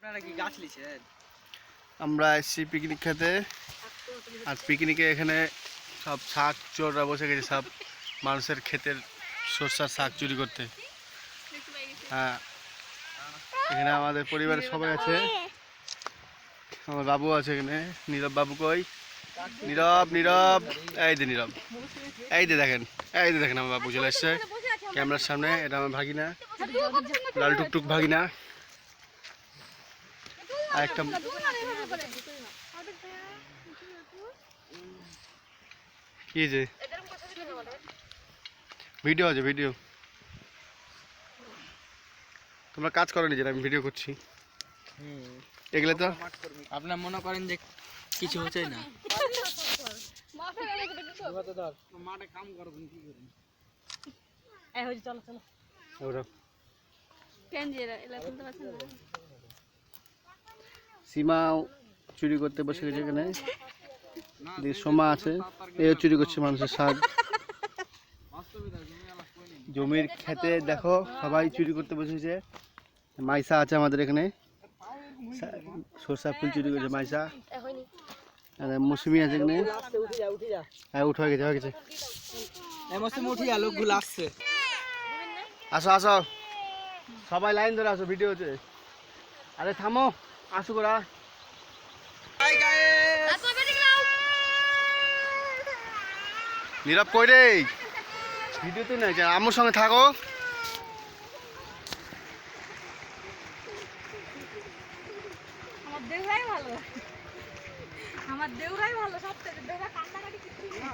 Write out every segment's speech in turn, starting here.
আপনারা কি গাছ লিছেন? আমরা এসেছি পিকনিক খেতে। আর পিকনিকে এখানে সব শাক চোররা বসে গেছে, সব মানুষের ক্ষেতের সরষার শাক চুরি করতে। হ্যাঁ, এখানে আমাদের পরিবারের সবাই আছে। আমার বাবু আছে এখানে। নীরব বাবু কই? নীরব নীরব, এই যে নীরব, এই যে দেখেন, এই যে দেখেন আমার বাবু চলে এসছে ক্যামেরার সামনে। এটা আমার ভাগিনা, লাল টুকটুক ভাগিনা। আর একটা কি যে ভিডিও আছে, ভিডিও। তোমরা কাজ করো নিজের, আমি ভিডিও করছি। এগুলো তো আপনার মনে করেন যে কিছু হচ্ছে না। মাঠে কাম করবেন কি করেন? চলো চলো সীমাও চুরি করতে বসে গেছে এখানে। সোমা আছে, এও চুরি করছে মানুষের শাক। জমির খেতে দেখো সবাই চুরি করতে বসেছে। মাইসা আছে আমাদের এখানে, সরষা ফুল চুরি করছে মাইসা। মৌসুমি আছে এখানে। হ্যাঁ, উঠে গেছে, হয়ে গেছে। লোকগুলো আসছে। আসো আসো, সবাই লাইন ধরে আসো, ভিডিও হচ্ছে। আরে থামো, আসো করা। নীরব কই রে? ভিডিও তো নাই, আমার সঙ্গে থাকো। আমার দেউরাই ভালো সব থেকে। দেউরা কান্নাকাটি কিছু না।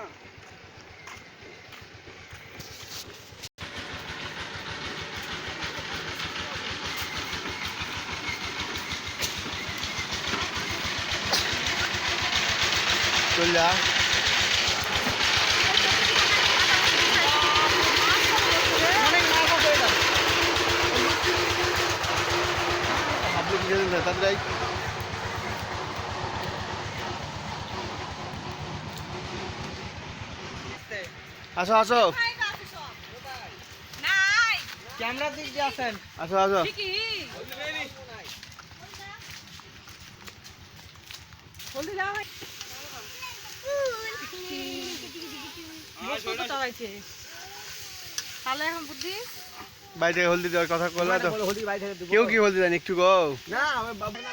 চল যা। তাড়াতাড়ি আসো আসো, ক্যামেরার দিক দিয়ে আসেন। আসো আসো। তাহলে এখন বুদ্ধি বাড়ি থেকে হলদি দেওয়ার কথা করলা তো? কেউ কি হলদি দেন একটু গো? না আমার বাবু না